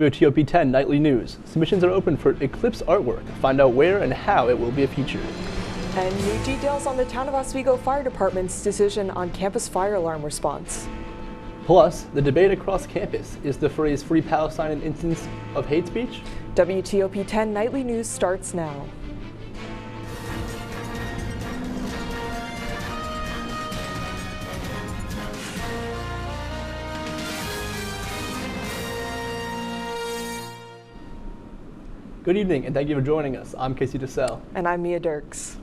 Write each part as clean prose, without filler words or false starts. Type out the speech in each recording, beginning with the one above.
WTOP-10 Nightly News. Submissions are open for Eclipse artwork. Find out where and how it will be featured. And new details on the Town of Oswego Fire Department's decision on campus fire alarm response. Plus, the debate across campus. Is the phrase Free Palestine an instance of hate speech? WTOP-10 Nightly News starts now. Good evening, and thank you for joining us. I'm Casey DeSalle. And I'm Mia Dirks.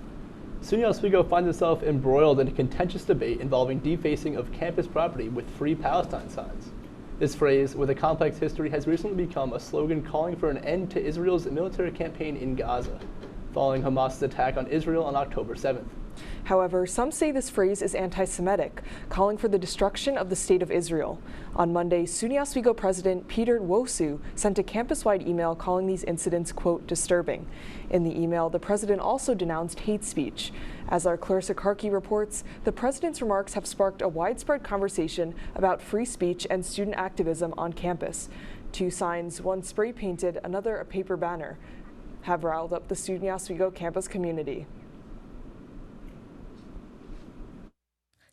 SUNY Oswego finds itself embroiled in a contentious debate involving defacing of campus property with Free Palestine signs. This phrase, with a complex history, has recently become a slogan calling for an end to Israel's military campaign in Gaza, following Hamas's attack on Israel on October 7th. However, some say this phrase is anti-Semitic, calling for the destruction of the state of Israel. On Monday, SUNY Oswego President Peter Wosu sent a campus-wide email calling these incidents, quote, disturbing. In the email, the president also denounced hate speech. As our Clarissa Karki reports, the president's remarks have sparked a widespread conversation about free speech and student activism on campus. Two signs, one spray-painted, another a paper banner, have riled up the SUNY Oswego campus community.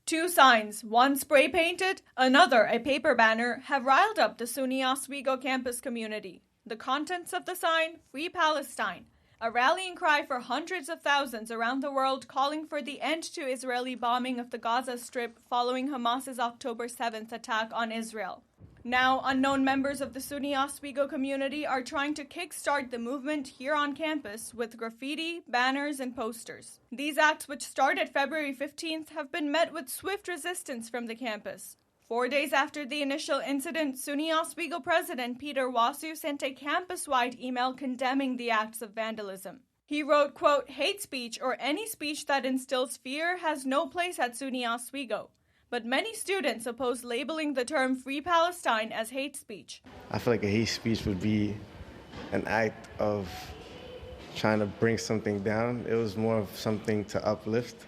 Two signs, one spray-painted, another a paper banner, have riled up the SUNY Oswego campus community. The contents of the sign, Free Palestine, a rallying cry for hundreds of thousands around the world calling for the end to Israeli bombing of the Gaza Strip following Hamas's October 7th attack on Israel. Now, unknown members of the SUNY Oswego community are trying to kickstart the movement here on campus with graffiti, banners, and posters. These acts, which started February 15th, have been met with swift resistance from the campus. 4 days after the initial incident, SUNY Oswego President Peter Wosu sent a campus-wide email condemning the acts of vandalism. He wrote, quote, hate speech or any speech that instills fear has no place at SUNY Oswego. But many students oppose labeling the term Free Palestine as hate speech. I feel like a hate speech would be an act of trying to bring something down. It was more of something to uplift.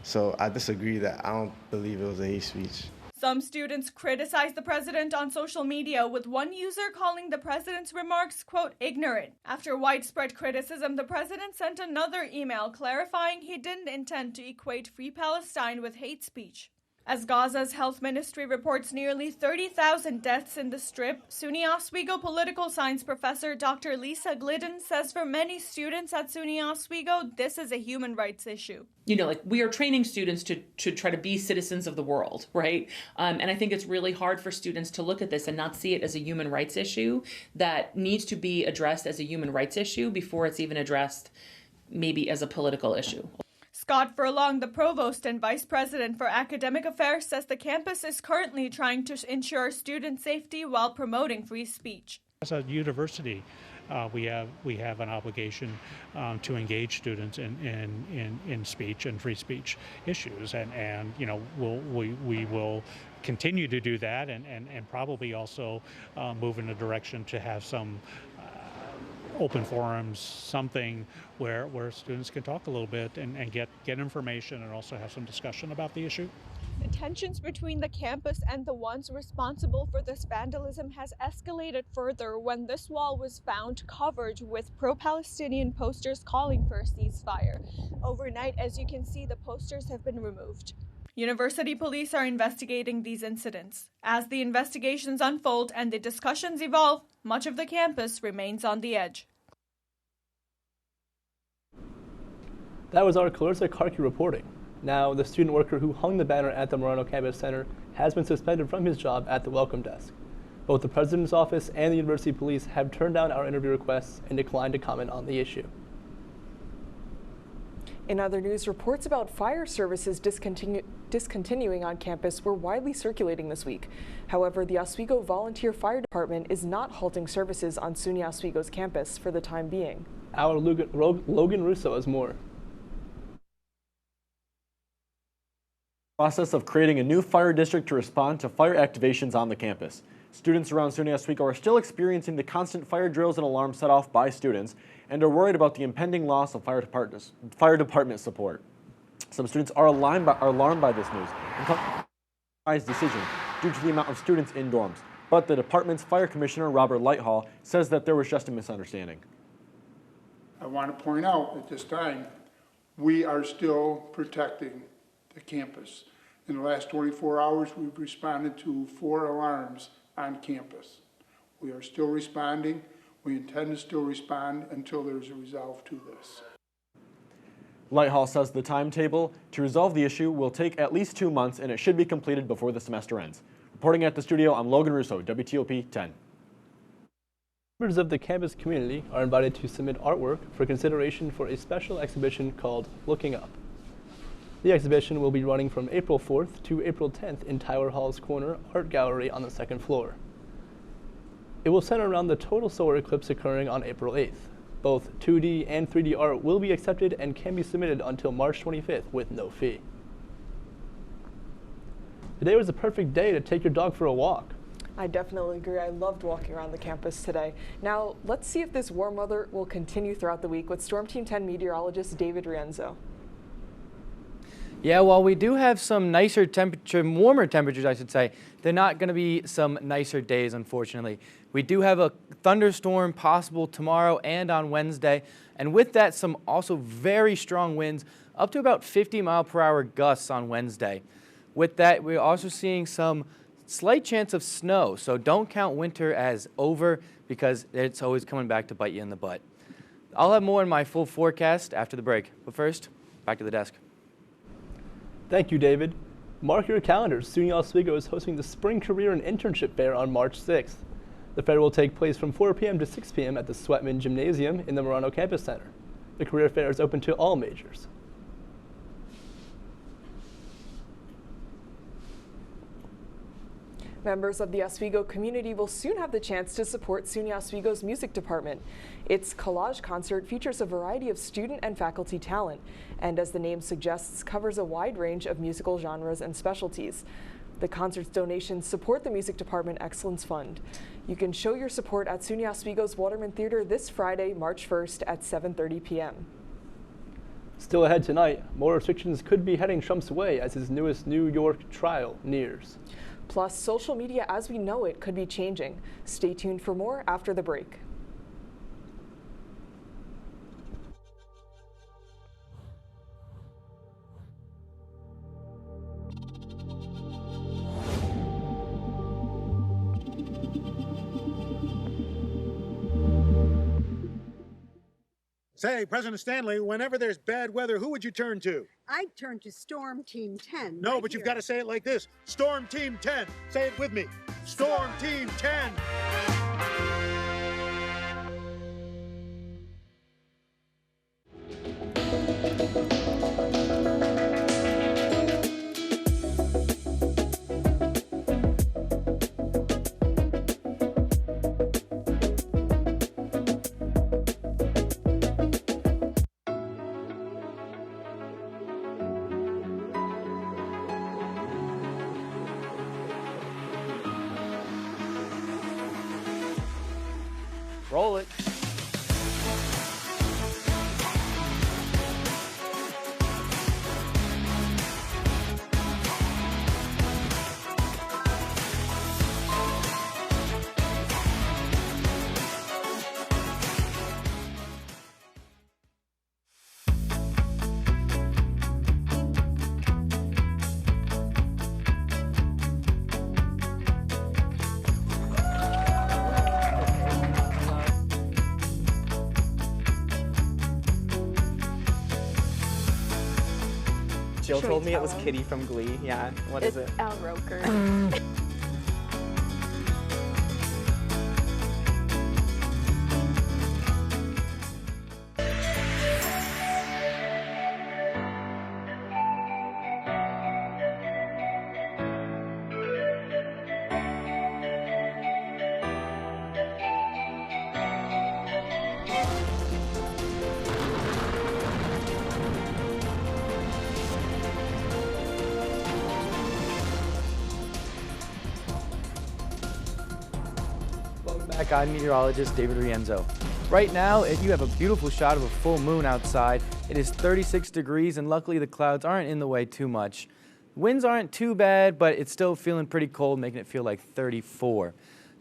So I disagree that I don't believe it was a hate speech. Some students criticized the president on social media, with one user calling the president's remarks, quote, ignorant. After widespread criticism, the president sent another email clarifying he didn't intend to equate Free Palestine with hate speech. As Gaza's health ministry reports nearly 30,000 deaths in the Strip, SUNY Oswego political science professor Dr. Lisa Glidden says for many students at SUNY Oswego, this is a human rights issue. You know, like we are training students to try to be citizens of the world, right? And I think it's really hard for students to look at this and not see it as a human rights issue that needs to be addressed as a human rights issue before it's even addressed maybe as a political issue. Scott Furlong, the provost and vice president for academic affairs, says the campus is currently trying to ensure student safety while promoting free speech. As a university, we have an obligation to engage students in speech and free speech issues, and you know we will continue to do that, and probably also move in a direction to have some open forums, something where students can talk a little bit and get information and also have some discussion about the issue. The tensions between the campus and the ones responsible for this vandalism has escalated further when this wall was found covered with pro-Palestinian posters calling for a ceasefire. Overnight, as you can see, the posters have been removed. University police are investigating these incidents. As the investigations unfold and the discussions evolve, much of the campus remains on the edge. That was our Clarissa Karki reporting. Now, the student worker who hung the banner at the Moreno Campus Center has been suspended from his job at the welcome desk. Both the president's office and the university police have turned down our interview requests and declined to comment on the issue. In other news, reports about fire services discontinuing on campus were widely circulating this week. However, the Oswego Volunteer Fire Department is not halting services on SUNY Oswego's campus for the time being. Our Logan Russo has more. Process of creating a new fire district to respond to fire activations on the campus. Students around SUNY Oswego are still experiencing the constant fire drills and alarms set off by students and are worried about the impending loss of fire department support. Some students are alarmed by this news and decision due to the amount of students in dorms. but the department's fire commissioner, Robert Lighthall, says that there was just a misunderstanding. I want to point out at this time, we are still protecting the campus. In the last 24 hours, we've responded to 4 alarms on campus. We are still responding. We intend to still respond until there's a resolve to this. Lighthall says the timetable to resolve the issue will take at least 2 months, and it should be completed before the semester ends. Reporting at the studio, I'm Logan Russo, WTOP-10. Members of the campus community are invited to submit artwork for consideration for a special exhibition called Looking Up. The exhibition will be running from April 4th to April 10th in Tyler Hall's Corner Art Gallery on the 2nd floor. It will center around the total solar eclipse occurring on April 8th. Both 2D and 3D art will be accepted and can be submitted until March 25th with no fee. Today was a perfect day to take your dog for a walk. I definitely agree. I loved walking around the campus today. Now, let's see if this warm weather will continue throughout the week with Storm Team 10 meteorologist David Rienzo. Yeah, while we do have some warmer temperatures, I should say, they're not going to be some nicer days, unfortunately. We do have a thunderstorm possible tomorrow and on Wednesday, and with that, some also very strong winds, up to about 50-mile-per-hour gusts on Wednesday. With that, we're also seeing some slight chance of snow, so don't count winter as over because it's always coming back to bite you in the butt. I'll have more in my full forecast after the break, but first, back to the desk. Thank you, David. Mark your calendars. SUNY Oswego is hosting the Spring Career and Internship Fair on March 6th. The fair will take place from 4 p.m. to 6 p.m. at the Sweatman Gymnasium in the Marano Campus Center. The career fair is open to all majors. Members of the Oswego community will soon have the chance to support SUNY Oswego's music department. Its collage concert features a variety of student and faculty talent, and as the name suggests, covers a wide range of musical genres and specialties. The concert's donations support the Music Department Excellence Fund. You can show your support at SUNY Oswego's Waterman Theater this Friday, March 1st at 7:30 p.m. Still ahead tonight, more restrictions could be heading Trump's way as his newest New York trial nears. Plus, social media as we know it could be changing. Stay tuned for more after the break. Say, President Stanley, whenever there's bad weather, who would you turn to? I'd turn to Storm Team 10. No, but you've got to say it like this. Storm Team 10. Say it with me. Storm Team 10. Roll it. Jill told me it was Kitty from Glee. Yeah, what is it? Al Roker. Back, I'm meteorologist David Rienzo. Right now, you have a beautiful shot of a full moon outside. It is 36 degrees, and luckily the clouds aren't in the way too much. Winds aren't too bad, but it's still feeling pretty cold, making it feel like 34.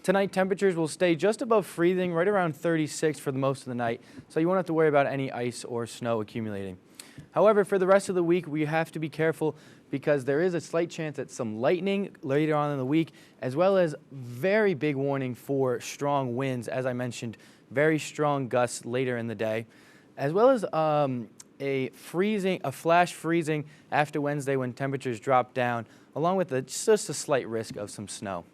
Tonight, temperatures will stay just above freezing, right around 36 for the most of the night, so you won't have to worry about any ice or snow accumulating. However, for the rest of the week, we have to be careful because there is a slight chance at some lightning later on in the week, as well as very big warning for strong winds, as I mentioned, very strong gusts later in the day, as well as a flash freezing after Wednesday when temperatures drop down, along with just a slight risk of some snow.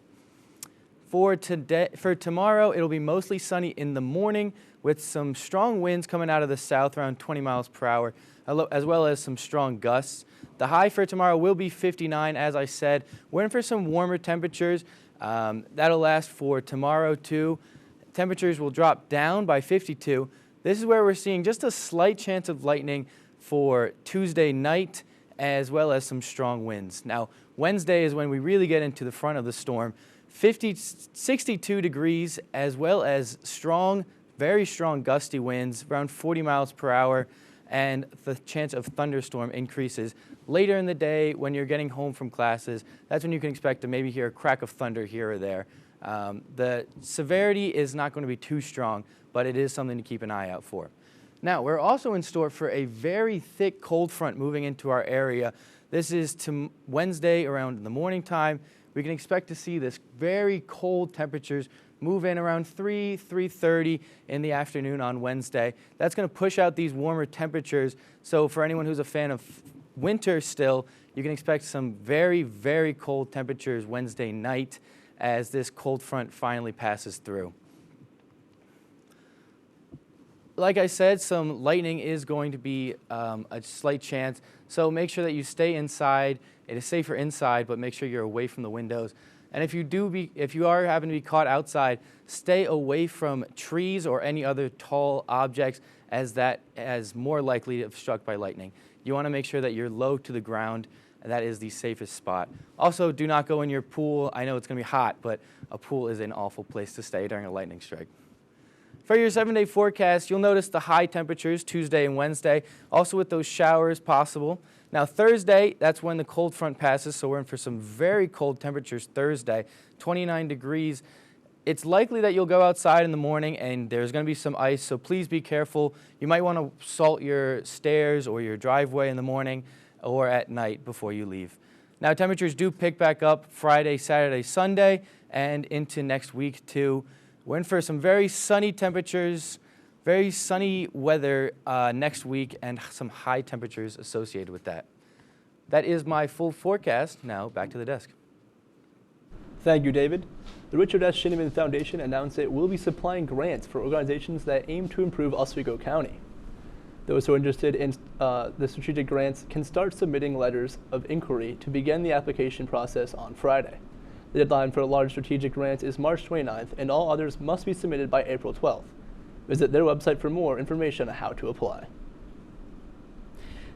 For tomorrow, it'll be mostly sunny in the morning with some strong winds coming out of the south around 20 miles per hour, as well as some strong gusts. The high for tomorrow will be 59, as I said. We're in for some warmer temperatures. That'll last for tomorrow, too. Temperatures will drop down by 52. This is where we're seeing just a slight chance of lightning for Tuesday night, as well as some strong winds. Now, Wednesday is when we really get into the front of the storm. 62 degrees, as well as strong, very strong gusty winds, around 40 miles per hour, and the chance of thunderstorm increases. Later in the day, when you're getting home from classes, that's when you can expect to maybe hear a crack of thunder here or there. The severity is not going to be too strong, but it is something to keep an eye out for. Now, we're also in store for a very thick cold front moving into our area. This is to Wednesday around the morning time. We can expect to see this very cold temperatures move in around 3:30 in the afternoon on Wednesday. That's going to push out these warmer temperatures. So for anyone who's a fan of winter still, you can expect some very, very cold temperatures Wednesday night as this cold front finally passes through. Like I said, some lightning is going to be a slight chance, so make sure that you stay inside. It is safer inside, but make sure you're away from the windows. And if you are having to be caught outside, stay away from trees or any other tall objects, as that is more likely to be struck by lightning. You want to make sure that you're low to the ground, and that is the safest spot. Also, do not go in your pool. I know it's going to be hot, but a pool is an awful place to stay during a lightning strike. For your 7-day forecast, you'll notice the high temperatures Tuesday and Wednesday, also with those showers possible. Now Thursday, that's when the cold front passes, so we're in for some very cold temperatures Thursday, 29 degrees. It's likely that you'll go outside in the morning and there's going to be some ice, so please be careful. You might want to salt your stairs or your driveway in the morning or at night before you leave. Now temperatures do pick back up Friday, Saturday, Sunday, and into next week too. We're in for some very sunny temperatures, very sunny weather next week, and some high temperatures associated with that. That is my full forecast. Now back to the desk. Thank you, David. The Richard S. Shinneman Foundation announced it will be supplying grants for organizations that aim to improve Oswego County. Those who are interested in the strategic grants can start submitting letters of inquiry to begin the application process on Friday. The deadline for large strategic grants is March 29th, and all others must be submitted by April 12th. Visit their website for more information on how to apply.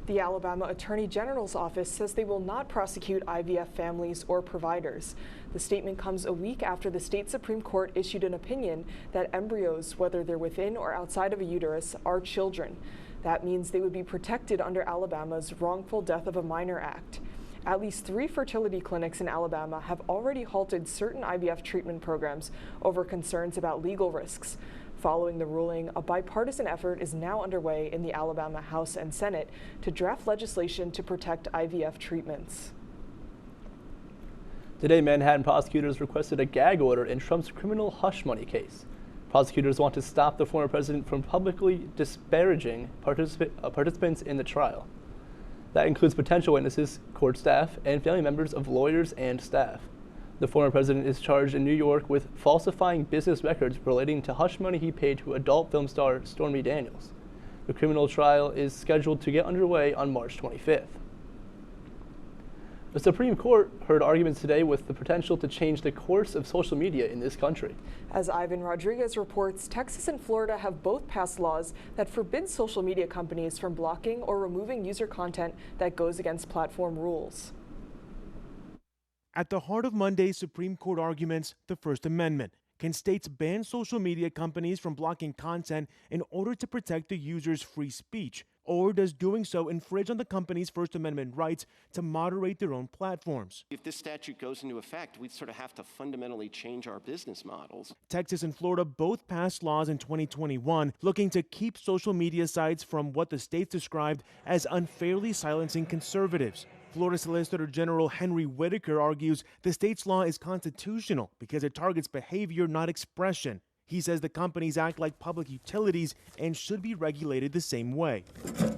The Alabama Attorney General's office says they will not prosecute IVF families or providers. The statement comes a week after the state Supreme Court issued an opinion that embryos, whether they're within or outside of a uterus, are children. That means they would be protected under Alabama's Wrongful Death of a Minor Act. At least 3 fertility clinics in Alabama have already halted certain IVF treatment programs over concerns about legal risks. Following the ruling, a bipartisan effort is now underway in the Alabama House and Senate to draft legislation to protect IVF treatments. Today, Manhattan prosecutors requested a gag order in Trump's criminal hush money case. Prosecutors want to stop the former president from publicly disparaging participants in the trial. That includes potential witnesses, court staff, and family members of lawyers and staff. The former president is charged in New York with falsifying business records relating to hush money he paid to adult film star Stormy Daniels. The criminal trial is scheduled to get underway on March 25th. The Supreme Court heard arguments today with the potential to change the course of social media in this country. As Ivan Rodriguez reports, Texas and Florida have both passed laws that forbid social media companies from blocking or removing user content that goes against platform rules. At the heart of Monday's Supreme Court arguments, the First Amendment. Can states ban social media companies from blocking content in order to protect the user's free speech? or does doing so infringe on the company's First Amendment rights to moderate their own platforms? If this statute goes into effect, we'd sort of have to fundamentally change our business models. Texas and Florida both passed laws in 2021 looking to keep social media sites from what the states described as unfairly silencing conservatives. Florida Solicitor General Henry Whitaker argues the state's law is constitutional because it targets behavior, not expression. He says the companies act like public utilities and should be regulated the same way.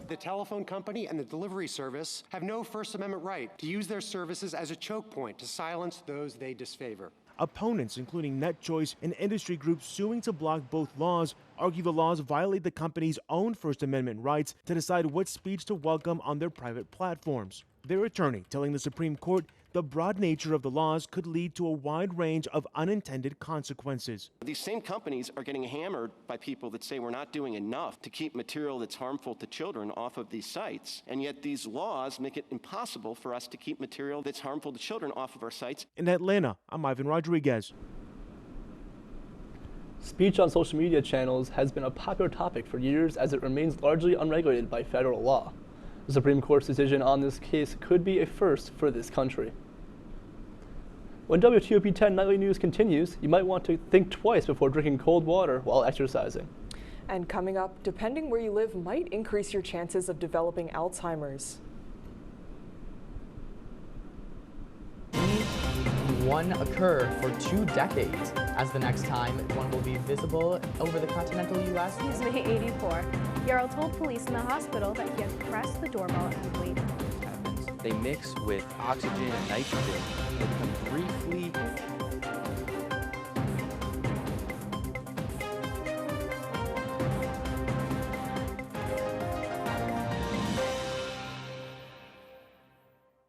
The telephone company and the delivery service have no First Amendment right to use their services as a choke point to silence those they disfavor. Opponents, including NetChoice and industry groups suing to block both laws, argue the laws violate the company's own First Amendment rights to decide what speech to welcome on their private platforms. Their attorney telling the Supreme Court the broad nature of the laws could lead to a wide range of unintended consequences. These same companies are getting hammered by people that say we're not doing enough to keep material that's harmful to children off of these sites, and yet these laws make it impossible for us to keep material that's harmful to children off of our sites. In Atlanta, I'm Ivan Rodriguez. Speech on social media channels has been a popular topic for years as it remains largely unregulated by federal law. The Supreme Court's decision on this case could be a first for this country. When WTOP-10 Nightly News continues, you might want to think twice before drinking cold water while exercising. And coming up, depending where you live might increase your chances of developing Alzheimer's. One occur for 2 decades, as the next time one will be visible over the continental U.S. He's May 84. Yarrow told police in the hospital that he had pressed the doorbell and waited. They mix with oxygen and nitrogen. They become briefly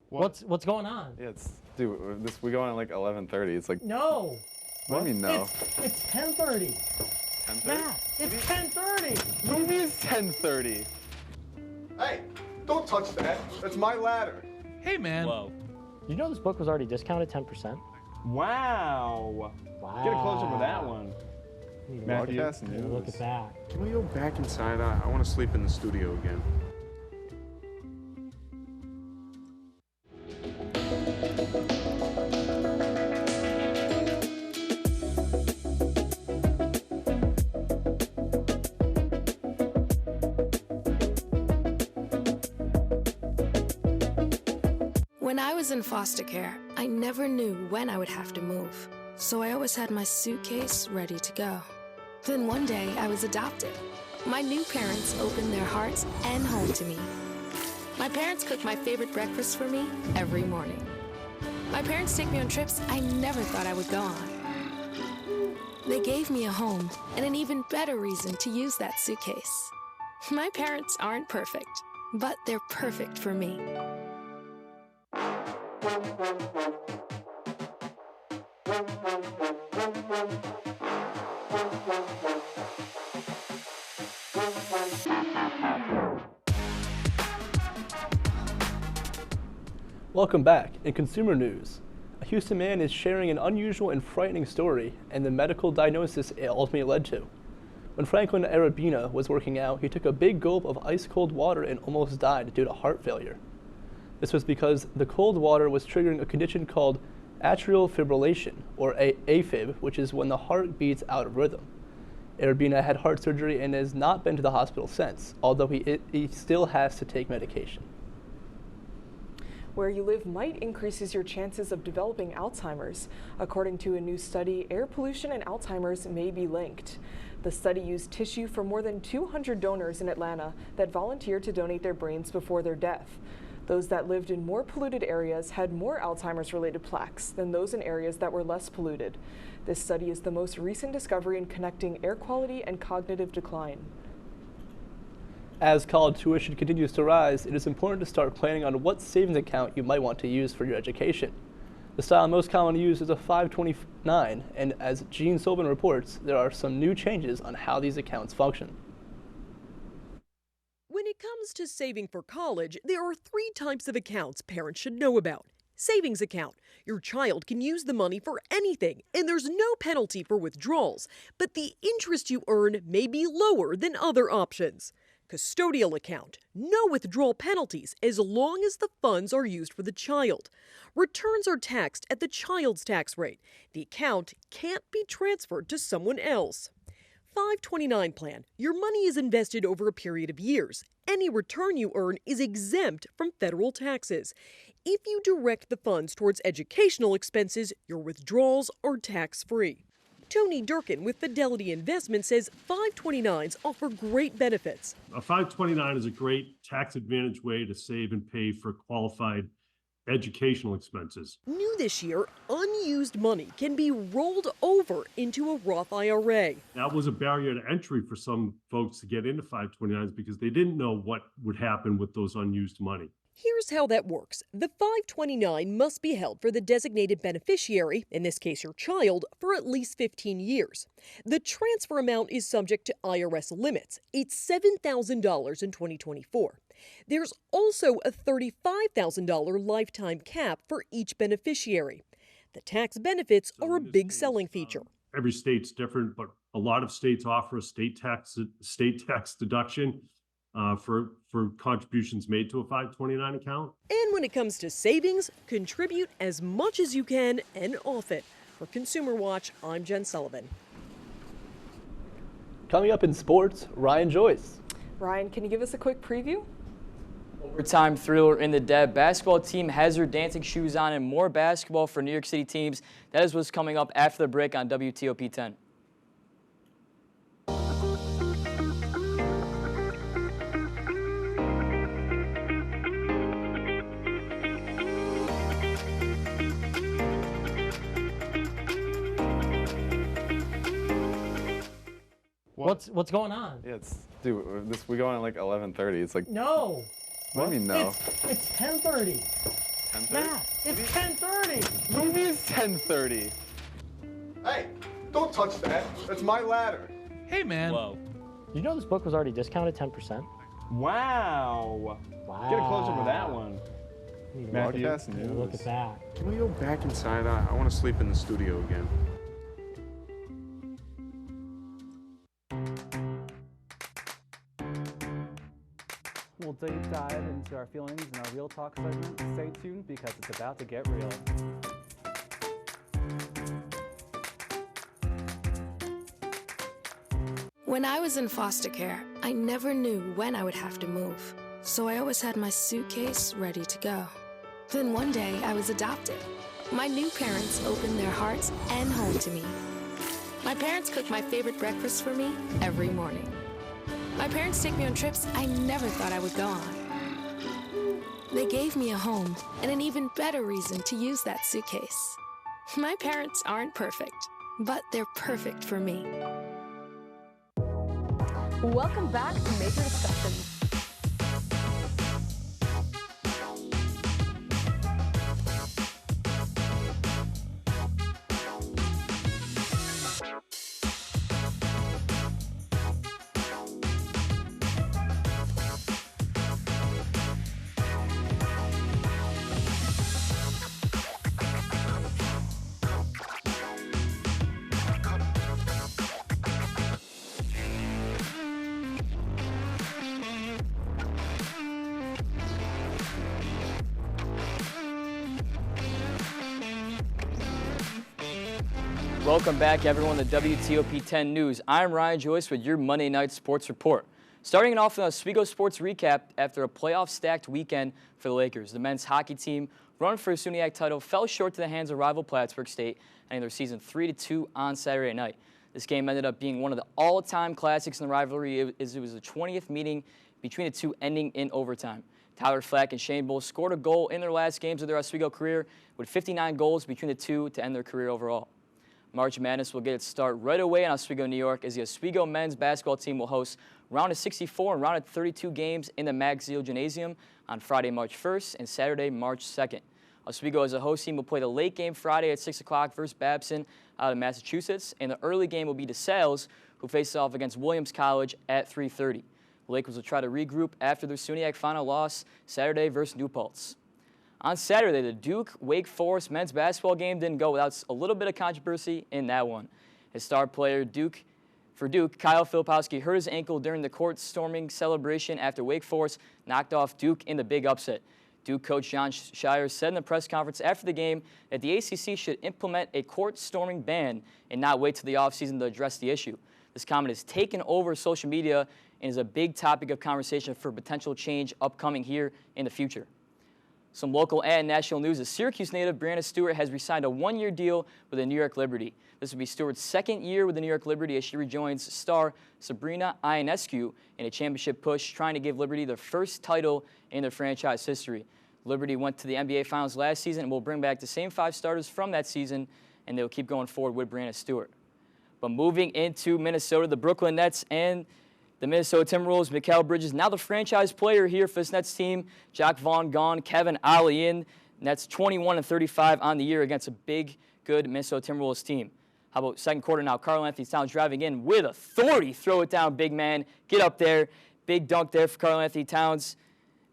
What's going on? Yeah, dude, we go on at like 11:30. It's like No. What do you mean no? It's 10:30. 10:30? Yeah, it's 10:30. What do you mean it's 10:30? Hey, don't touch that. That's my ladder. Hey, man. Whoa. You know this book was already discounted 10%? Wow. Get a close up of that one. Matthew, Look at that. Can we go back inside? I want to sleep in the studio again. When I was in foster care, I never knew when I would have to move, so I always had my suitcase ready to go. Then one day, I was adopted. My new parents opened their hearts and home to me. My parents cook my favorite breakfast for me every morning. My parents take me on trips I never thought I would go on. They gave me a home and an even better reason to use that suitcase. My parents aren't perfect, but they're perfect for me. Welcome back. In consumer news, a Houston man is sharing an unusual and frightening story and the medical diagnosis it ultimately led to. When Franklin Arabina was working out, he took a big gulp of ice-cold water and almost died due to heart failure. This was because the cold water was triggering a condition called atrial fibrillation, or AFib, which is when the heart beats out of rhythm. Arabina had heart surgery and has not been to the hospital since, although he still has to take medication. Where you live might increases your chances of developing Alzheimer's. According to a new study, air pollution and Alzheimer's may be linked. The study used tissue from more than 200 donors in Atlanta that volunteered to donate their brains before their death. Those that lived in more polluted areas had more Alzheimer's-related plaques than those in areas that were less polluted. This study is the most recent discovery in connecting air quality and cognitive decline. As college tuition continues to rise, it is important to start planning on what savings account you might want to use for your education. The style most commonly used is a 529, and as Gene Sullivan reports, there are some new changes on how these accounts function. When it comes to saving for college, there are 3 types of accounts parents should know about. Savings account. Your child can use the money for anything, and there's no penalty for withdrawals, but the interest you earn may be lower than other options. custodial account, no withdrawal penalties as long as the funds are used for the child. Returns are taxed at the child's tax rate. The account can't be transferred to someone else. 529 plan. Your money is invested over a period of years. Any return you earn is exempt from federal taxes. If you direct the funds towards educational expenses, your withdrawals are tax-free. Tony Durkin with Fidelity Investment says 529s offer great benefits. A 529 is a great tax advantage way to save and pay for qualified educational expenses. New this year, unused money can be rolled over into a Roth IRA. That was a barrier to entry for some folks to get into 529s because they didn't know what would happen with those unused money. Here's how that works. The 529 must be held for the designated beneficiary, in this case your child, for at least 15 years. The transfer amount is subject to IRS limits. It's $7,000 in 2024. There's also a $35,000 lifetime cap for each beneficiary. The tax benefits are a big selling feature. Every state's different, but a lot of states offer a state tax deduction for contributions made to a 529 account. And when it comes to savings, contribute as much as you can and often. For Consumer Watch, I'm Jen Sullivan. Coming up in sports, Ryan Joyce. Ryan, can you give us a quick preview? Overtime thriller in the Deb. Basketball team has their dancing shoes on and more basketball for New York City teams. That is what's coming up after the break on WTOP-10. What's going on? Yeah, we go on at like 11:30. It's like No. What do you mean no? It's 10:30. 10:30? Matt, it's 10:30. What do you mean it's 10:30? Hey, don't touch that. That's my ladder. Hey, man. Whoa. You know this book was already discounted 10%? Wow. Get a close up of that one. Matthew, broadcast news. Look at that. Can we go back inside? I want to sleep in the studio again. We'll deep dive into our feelings in our Real Talk segment. Stay tuned because it's about to get real. When I was in foster care, I never knew when I would have to move. So I always had my suitcase ready to go. Then one day I was adopted. My new parents opened their hearts and home to me. My parents cook my favorite breakfast for me every morning. My parents take me on trips I never thought I would go on. They gave me a home and an even better reason to use that suitcase. My parents aren't perfect, but they're perfect for me. Welcome back to Major Discussions. Welcome back, everyone, to WTOP-10 News. I'm Ryan Joyce with your Monday Night Sports Report. Starting it off with a Oswego Sports recap after a playoff-stacked weekend for the Lakers. The men's hockey team, running for a SUNYAC title, fell short to the hands of rival Plattsburgh State, ending their season 3-2 on Saturday night. This game ended up being one of the all-time classics in the rivalry, as it was the 20th meeting between the two, ending in overtime. Tyler Flack and Shane Bull scored a goal in their last games of their Oswego career, with 59 goals between the two to end their career overall. March Madness will get its start right away in Oswego, New York, as the Oswego men's basketball team will host round of 64 and round of 32 games in the Maxfield Gymnasium on Friday, March 1st and Saturday, March 2nd. Oswego as a host team will play the late game Friday at 6 o'clock versus Babson out of Massachusetts, and the early game will be DeSales, who faces off against Williams College at 3:30. The Lakers will try to regroup after their SUNYAC final loss Saturday versus New Paltz. On Saturday, the Duke-Wake Forest men's basketball game didn't go without a little bit of controversy in that one. His star player, Duke For Duke, Kyle Filipowski hurt his ankle during the court storming celebration after Wake Forest knocked off Duke in the big upset. Duke coach John Shire said in the press conference after the game that the ACC should implement a court storming ban and not wait till the offseason to address the issue. This comment has taken over social media and is a big topic of conversation for potential change upcoming here in the future. Some local and national news. The Syracuse native Brianna Stewart has re-signed a one-year deal with the New York Liberty. This will be Stewart's second year with the New York Liberty as she rejoins star Sabrina Ionescu in a championship push, trying to give Liberty their first title in their franchise history. Liberty went to the NBA Finals last season and will bring back the same 5 starters from that season, and they'll keep going forward with Brianna Stewart. But moving into Minnesota, the Brooklyn Nets and the Minnesota Timberwolves, Mikal Bridges, now the franchise player here for this Nets team. Jacque Vaughn gone, Kevin Ollie in. Nets 21-35 on the year against a big, good Minnesota Timberwolves team. How about second quarter now? Karl-Anthony Towns driving in with authority. Throw it down, big man. Get up there. Big dunk there for Karl-Anthony Towns.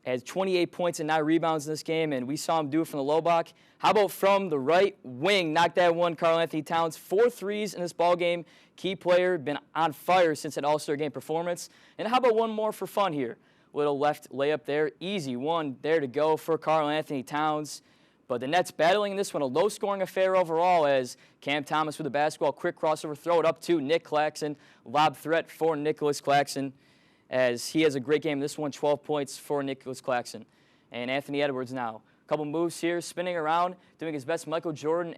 Has 28 points and 9 rebounds in this game, and we saw him do it from the low block. How about from the right wing? Knocked that one, Karl-Anthony Towns. 4 threes in this ball game. Key player, been on fire since an All-Star game performance. And how about one more for fun here? Little left layup there. Easy one there to go for Karl-Anthony Towns. But the Nets battling in this one, a low-scoring affair overall as Cam Thomas with the basketball. Quick crossover, throw it up to Nick Claxton. Lob threat for Nicholas Claxton as he has a great game. This one, 12 points for Nicholas Claxton. And Anthony Edwards now. A couple moves here, spinning around, doing his best Michael Jordan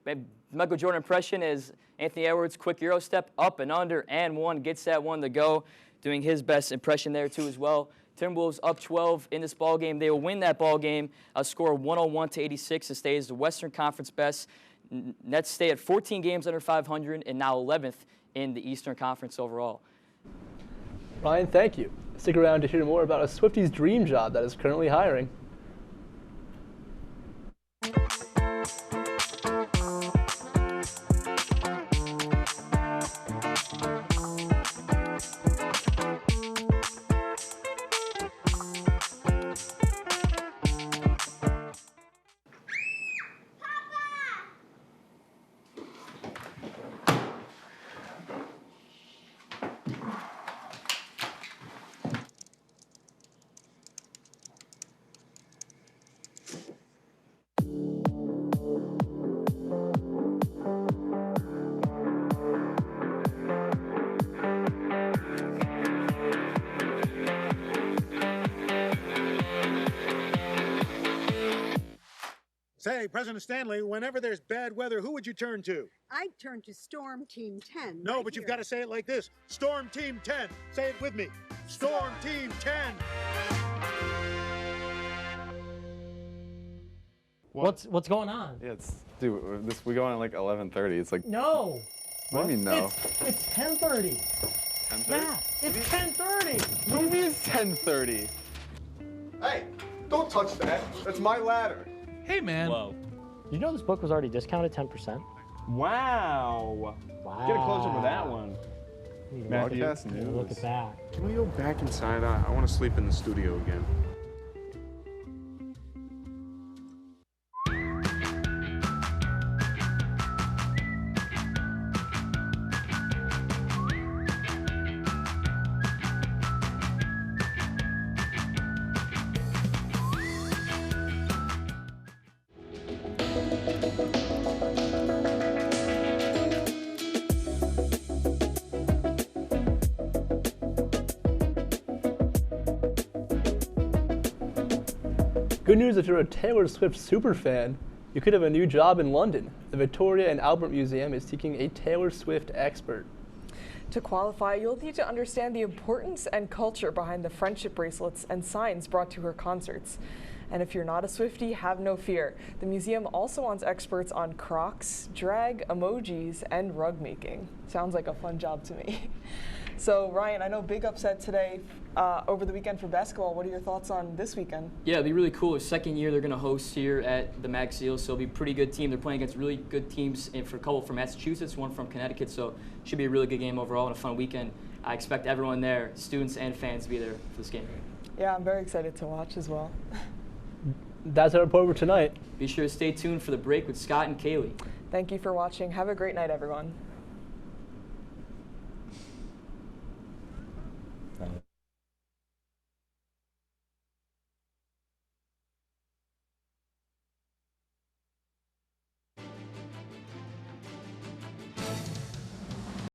impression as Anthony Edwards, quick Euro step, up and under, and one, gets that one to go. Doing his best impression there too as well. Timberwolves up 12 in this ball game. They will win that ball game, a score of 101-86 and stay as the Western Conference best. Nets stay at 14 games under 500 and now 11th in the Eastern Conference overall. Ryan, thank you. Stick around to hear more about a Swifties dream job that is currently hiring. Say, President Stanley, whenever there's bad weather, who would you turn to? I'd turn to Storm Team 10. No, right but you've here. got to say it like this. Storm Team 10. Say it with me. Storm Team 10. What's going on? Yeah, dude, we go on at like 11:30. It's like No. What do you mean no? It's 10:30. 10:30? Yeah, it's 10:30. What do you mean it's 10:30? Hey, don't touch that. That's my ladder. Hey, man. Whoa. You know this book was already discounted 10%? Wow. Get a close-up of that one. Matthew. Broadcast news. Look at that. Can we go back inside? I want to sleep in the studio again. Good news if you're a Taylor Swift superfan. You could have a new job in London. The Victoria and Albert Museum is seeking a Taylor Swift expert. To qualify, you'll need to understand the importance and culture behind the friendship bracelets and signs brought to her concerts. And if you're not a Swiftie, have no fear. The museum also wants experts on Crocs, drag, emojis, and rug making. Sounds like a fun job to me. So Ryan, I know big upset today over the weekend for basketball. What are your thoughts on this weekend? Yeah, it'll be really cool. It's second year they're going to host here at the Max Seal, so it'll be a pretty good team. They're playing against really good teams, and for a couple from Massachusetts, one from Connecticut, so it should be a really good game overall and a fun weekend. I expect everyone there, students and fans, to be there for this game. Yeah, I'm very excited to watch as well. That's our report for tonight. Be sure to stay tuned for the break with Scott and Kaylee. Thank you for watching. Have a great night, everyone.